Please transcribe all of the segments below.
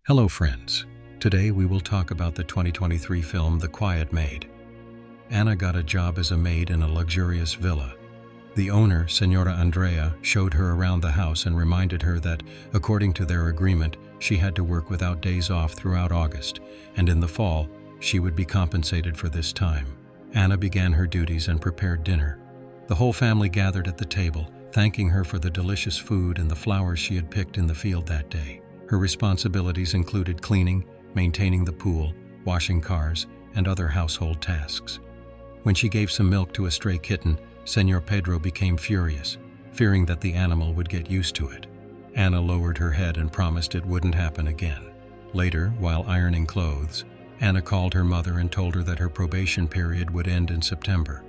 Hello friends, today we will talk about the 2023 film The Quiet Maid. Anna got a job as a maid in a luxurious villa. The owner, Senora Andrea, showed her around the house and reminded her that, according to their agreement, she had to work without days off throughout August, and in the fall, she would be compensated for this time. Anna began her duties and prepared dinner. The whole family gathered at the table, thanking her for the delicious food and the flowers she had picked in the field that day. Her responsibilities included cleaning, maintaining the pool, washing cars, and other household tasks. When she gave some milk to a stray kitten, Senor Pedro became furious, fearing that the animal would get used to it. Anna lowered her head and promised it wouldn't happen again. Later, while ironing clothes, Anna called her mother and told her that her probation period would end in September.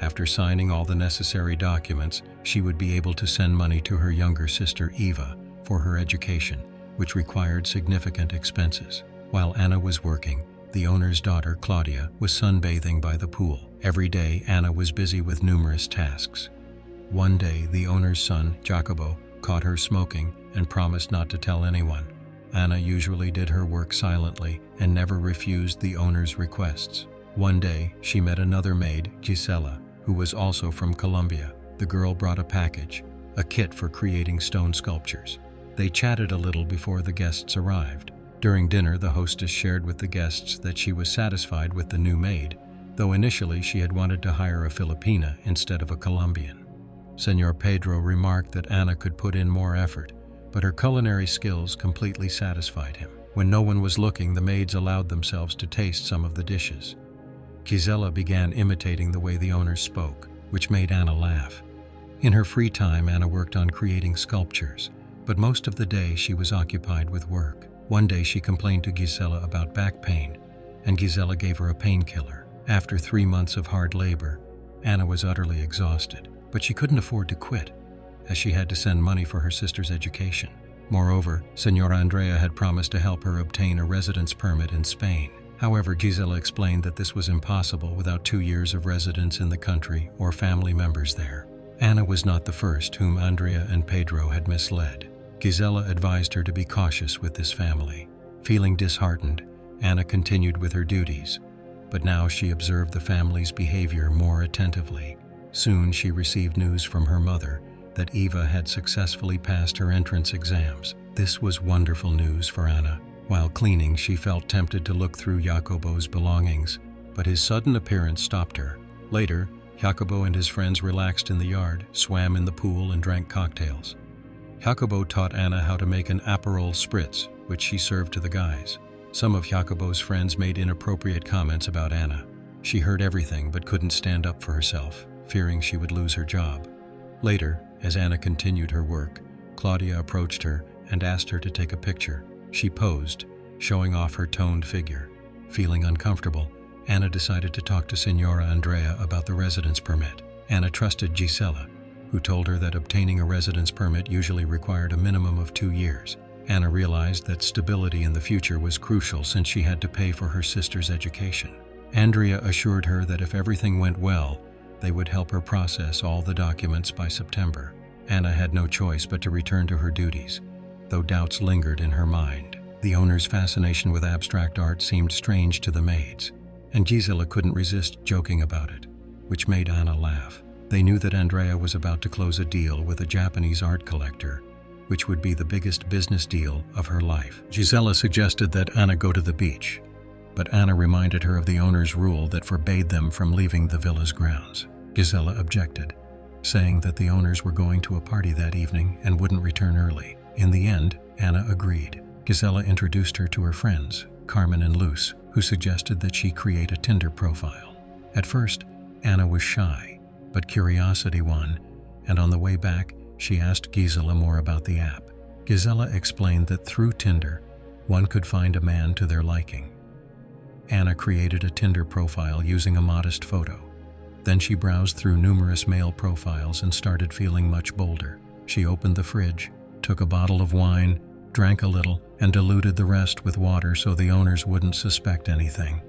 After signing all the necessary documents, she would be able to send money to her younger sister Eva for her education, which required significant expenses. While Anna was working, the owner's daughter, Claudia, was sunbathing by the pool. Every day, Anna was busy with numerous tasks. One day, the owner's son, Jacobo, caught her smoking and promised not to tell anyone. Anna usually did her work silently and never refused the owner's requests. One day, she met another maid, Gisela, who was also from Colombia. The girl brought a package, a kit for creating stone sculptures. They chatted a little before the guests arrived. During dinner, the hostess shared with the guests that she was satisfied with the new maid, though initially she had wanted to hire a Filipina instead of a Colombian. Senor Pedro remarked that Anna could put in more effort, but her culinary skills completely satisfied him. When no one was looking, the maids allowed themselves to taste some of the dishes. Gisela began imitating the way the owners spoke, which made Anna laugh. In her free time, Anna worked on creating sculptures, but most of the day she was occupied with work. One day she complained to Gisela about back pain, and Gisela gave her a painkiller. After 3 months of hard labor, Anna was utterly exhausted, but she couldn't afford to quit, as she had to send money for her sister's education. Moreover, Senora Andrea had promised to help her obtain a residence permit in Spain. However, Gisela explained that this was impossible without 2 years of residence in the country or family members there. Anna was not the first whom Andrea and Pedro had misled. Gisela advised her to be cautious with this family. Feeling disheartened, Anna continued with her duties, but now she observed the family's behavior more attentively. Soon she received news from her mother that Eva had successfully passed her entrance exams. This was wonderful news for Anna. While cleaning, she felt tempted to look through Jacobo's belongings, but his sudden appearance stopped her. Later, Jacobo and his friends relaxed in the yard, swam in the pool, and drank cocktails. Jacobo taught Anna how to make an Aperol spritz, which she served to the guys. Some of Jacobo's friends made inappropriate comments about Anna. She heard everything but couldn't stand up for herself, fearing she would lose her job. Later, as Anna continued her work, Claudia approached her and asked her to take a picture. She posed, showing off her toned figure. Feeling uncomfortable, Anna decided to talk to Senora Andrea about the residence permit. Anna trusted Gisela, who told her that obtaining a residence permit usually required a minimum of 2 years. Anna realized that stability in the future was crucial since she had to pay for her sister's education. Andrea assured her that if everything went well, they would help her process all the documents by September. Anna had no choice but to return to her duties, though doubts lingered in her mind. The owner's fascination with abstract art seemed strange to the maids, and Gisela couldn't resist joking about it, which made Anna laugh. They knew that Andrea was about to close a deal with a Japanese art collector, which would be the biggest business deal of her life. Gisela suggested that Anna go to the beach, but Anna reminded her of the owner's rule that forbade them from leaving the villa's grounds. Gisela objected, saying that the owners were going to a party that evening and wouldn't return early. In the end, Anna agreed. Gisela introduced her to her friends, Carmen and Luz, who suggested that she create a Tinder profile. At first, Anna was shy, but curiosity won, and on the way back, she asked Gisela more about the app. Gisela explained that through Tinder, one could find a man to their liking. Anna created a Tinder profile using a modest photo. Then she browsed through numerous male profiles and started feeling much bolder. She opened the fridge, took a bottle of wine, drank a little, and diluted the rest with water so the owners wouldn't suspect anything.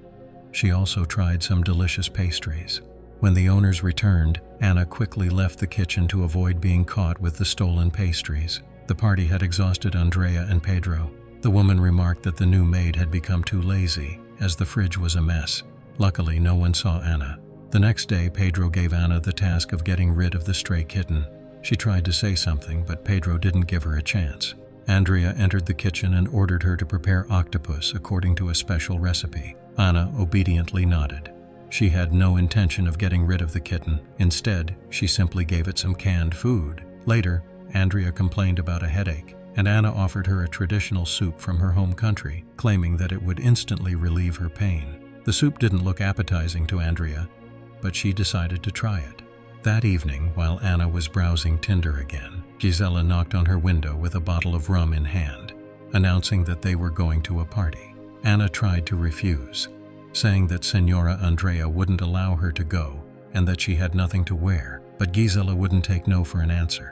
She also tried some delicious pastries. When the owners returned, Anna quickly left the kitchen to avoid being caught with the stolen pastries. The party had exhausted Andrea and Pedro. The woman remarked that the new maid had become too lazy, as the fridge was a mess. Luckily, no one saw Anna. The next day, Pedro gave Anna the task of getting rid of the stray kitten. She tried to say something, but Pedro didn't give her a chance. Andrea entered the kitchen and ordered her to prepare octopus according to a special recipe. Anna obediently nodded. She had no intention of getting rid of the kitten. Instead, she simply gave it some canned food. Later, Andrea complained about a headache, and Anna offered her a traditional soup from her home country, claiming that it would instantly relieve her pain. The soup didn't look appetizing to Andrea, but she decided to try it. That evening, while Anna was browsing Tinder again, Gisela knocked on her window with a bottle of rum in hand, announcing that they were going to a party. Anna tried to refuse, saying that Senora Andrea wouldn't allow her to go and that she had nothing to wear, but Gisela wouldn't take no for an answer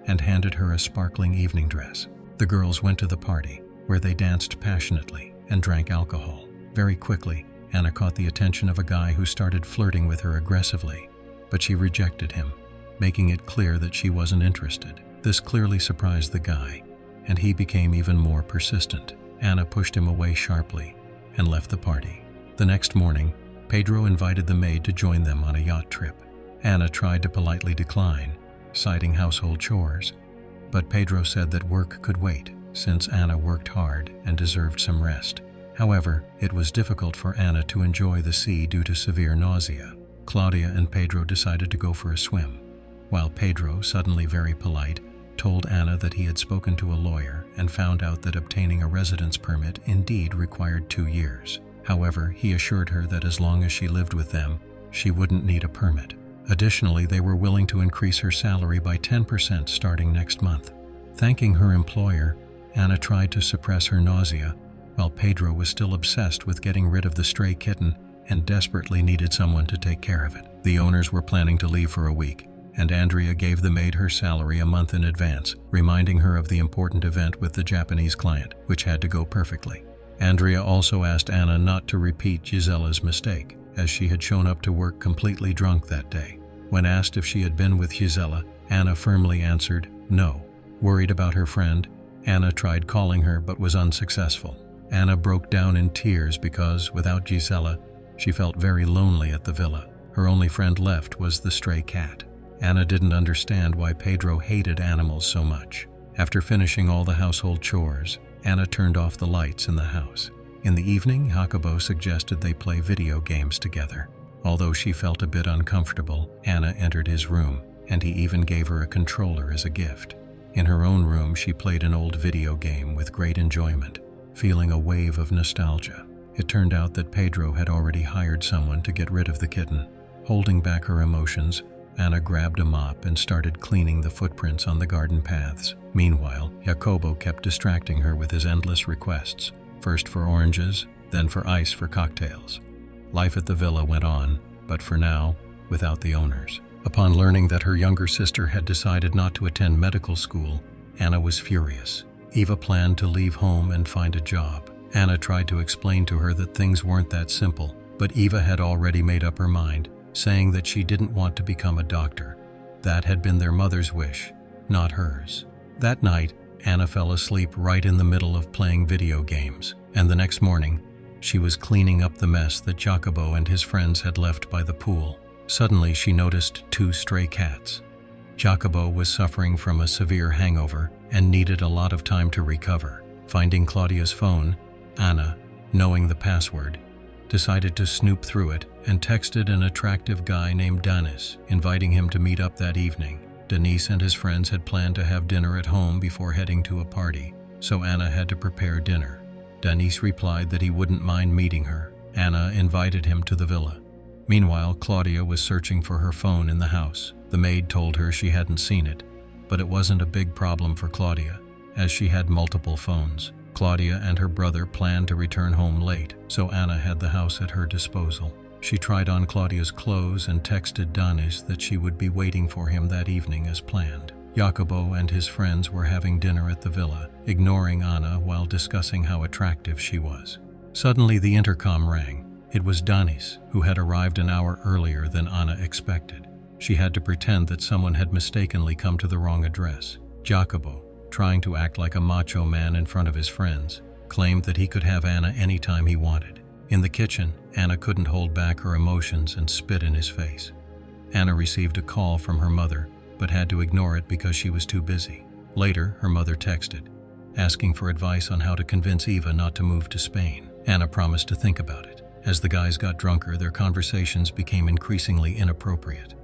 and handed her a sparkling evening dress. The girls went to the party, where they danced passionately and drank alcohol. Very quickly, Anna caught the attention of a guy who started flirting with her aggressively, but she rejected him, making it clear that she wasn't interested. This clearly surprised the guy, and he became even more persistent. Anna pushed him away sharply and left the party. The next morning, Pedro invited the maid to join them on a yacht trip. Anna tried to politely decline, citing household chores, but Pedro said that work could wait, since Anna worked hard and deserved some rest. However, it was difficult for Anna to enjoy the sea due to severe nausea. Claudia and Pedro decided to go for a swim, while Pedro, suddenly very polite, told Anna that he had spoken to a lawyer and found out that obtaining a residence permit indeed required 2 years. However, he assured her that as long as she lived with them, she wouldn't need a permit. Additionally, they were willing to increase her salary by 10% starting next month. Thanking her employer, Anna tried to suppress her nausea, while Pedro was still obsessed with getting rid of the stray kitten and desperately needed someone to take care of it. The owners were planning to leave for a week, and Andrea gave the maid her salary a month in advance, reminding her of the important event with the Japanese client, which had to go perfectly. Andrea also asked Anna not to repeat Gisela's mistake, as she had shown up to work completely drunk that day. When asked if she had been with Gisela, Anna firmly answered no. Worried about her friend, Anna tried calling her but was unsuccessful. Anna broke down in tears because, without Gisela, she felt very lonely at the villa. Her only friend left was the stray cat. Anna didn't understand why Pedro hated animals so much. After finishing all the household chores, Anna turned off the lights in the house. In the evening, Jacobo suggested they play video games together. Although she felt a bit uncomfortable, Anna entered his room, and he even gave her a controller as a gift. In her own room, she played an old video game with great enjoyment, feeling a wave of nostalgia. It turned out that Pedro had already hired someone to get rid of the kitten. Holding back her emotions, Anna grabbed a mop and started cleaning the footprints on the garden paths. Meanwhile, Jacobo kept distracting her with his endless requests, first for oranges, then for ice for cocktails. Life at the villa went on, but for now, without the owners. Upon learning that her younger sister had decided not to attend medical school, Anna was furious. Eva planned to leave home and find a job. Anna tried to explain to her that things weren't that simple, but Eva had already made up her mind, saying that she didn't want to become a doctor. That had been their mother's wish, not hers. That night, Anna fell asleep right in the middle of playing video games, and the next morning, she was cleaning up the mess that Jacobo and his friends had left by the pool. Suddenly, she noticed 2 stray cats. Jacobo was suffering from a severe hangover and needed a lot of time to recover. Finding Claudia's phone, Anna, knowing the password, decided to snoop through it and texted an attractive guy named Dennis, inviting him to meet up that evening. Denise and his friends had planned to have dinner at home before heading to a party, so Anna had to prepare dinner. Denise replied that he wouldn't mind meeting her. Anna invited him to the villa. Meanwhile, Claudia was searching for her phone in the house. The maid told her she hadn't seen it, but it wasn't a big problem for Claudia, as she had multiple phones. Claudia and her brother planned to return home late, so Anna had the house at her disposal. She tried on Claudia's clothes and texted Danish that she would be waiting for him that evening as planned. Jacobo and his friends were having dinner at the villa, ignoring Anna while discussing how attractive she was. Suddenly the intercom rang. It was Danis, who had arrived an hour earlier than Anna expected. She had to pretend that someone had mistakenly come to the wrong address. Jacobo, trying to act like a macho man in front of his friends, claimed that he could have Anna anytime he wanted. In the kitchen, Anna couldn't hold back her emotions and spit in his face. Anna received a call from her mother, but had to ignore it because she was too busy. Later, her mother texted, asking for advice on how to convince Eva not to move to Spain. Anna promised to think about it. As the guys got drunker, their conversations became increasingly inappropriate.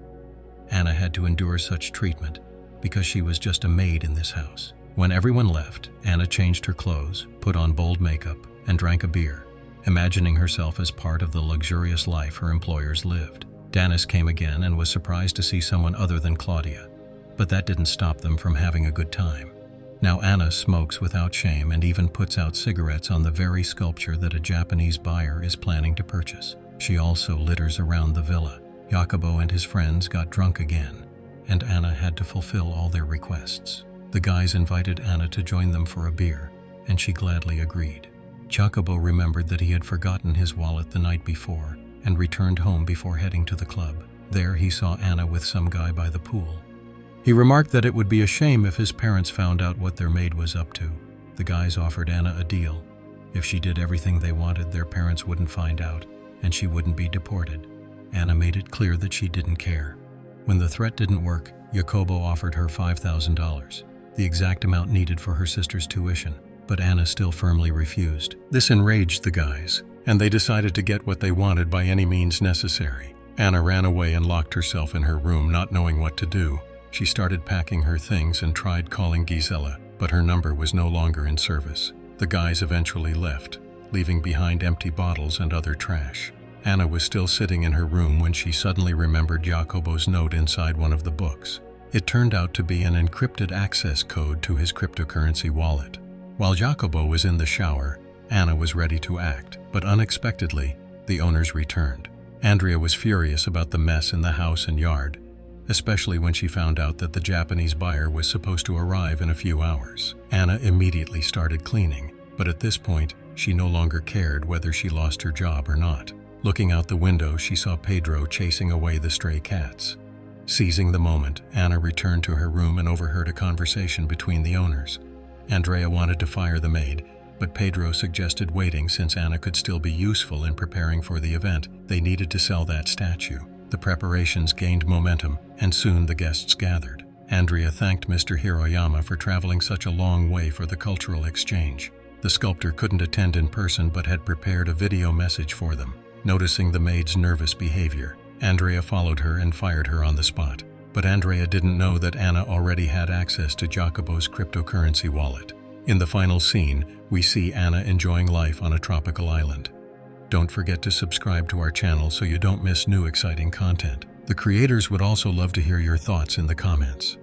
Anna had to endure such treatment because she was just a maid in this house. When everyone left, Anna changed her clothes, put on bold makeup, and drank a beer, imagining herself as part of the luxurious life her employers lived. Dennis came again and was surprised to see someone other than Claudia, but that didn't stop them from having a good time. Now Anna smokes without shame and even puts out cigarettes on the very sculpture that a Japanese buyer is planning to purchase. She also litters around the villa. Jacobo and his friends got drunk again, and Anna had to fulfill all their requests. The guys invited Anna to join them for a beer, and she gladly agreed. Jacobo remembered that he had forgotten his wallet the night before and returned home before heading to the club. There he saw Anna with some guy by the pool. He remarked that it would be a shame if his parents found out what their maid was up to. The guys offered Anna a deal. If she did everything they wanted, their parents wouldn't find out, and she wouldn't be deported. Anna made it clear that she didn't care. When the threat didn't work, Jacobo offered her $5,000, the exact amount needed for her sister's tuition, but Anna still firmly refused. This enraged the guys, and they decided to get what they wanted by any means necessary. Anna ran away and locked herself in her room, not knowing what to do. She started packing her things and tried calling Gisela, but her number was no longer in service. The guys eventually left, leaving behind empty bottles and other trash. Anna was still sitting in her room when she suddenly remembered Jacobo's note inside one of the books. It turned out to be an encrypted access code to his cryptocurrency wallet. While Jacobo was in the shower, Anna was ready to act, but unexpectedly, the owners returned. Andrea was furious about the mess in the house and yard, especially when she found out that the Japanese buyer was supposed to arrive in a few hours. Anna immediately started cleaning, but at this point, she no longer cared whether she lost her job or not. Looking out the window, she saw Pedro chasing away the stray cats. Seizing the moment, Anna returned to her room and overheard a conversation between the owners. Andrea wanted to fire the maid, but Pedro suggested waiting since Anna could still be useful in preparing for the event. They needed to sell that statue. The preparations gained momentum, and soon the guests gathered. Andrea thanked Mr. Hiroyama for traveling such a long way for the cultural exchange. The sculptor couldn't attend in person but had prepared a video message for them. Noticing the maid's nervous behavior, Andrea followed her and fired her on the spot. But Andrea didn't know that Anna already had access to Jacobo's cryptocurrency wallet. In the final scene, we see Anna enjoying life on a tropical island. Don't forget to subscribe to our channel so you don't miss new exciting content. The creators would also love to hear your thoughts in the comments.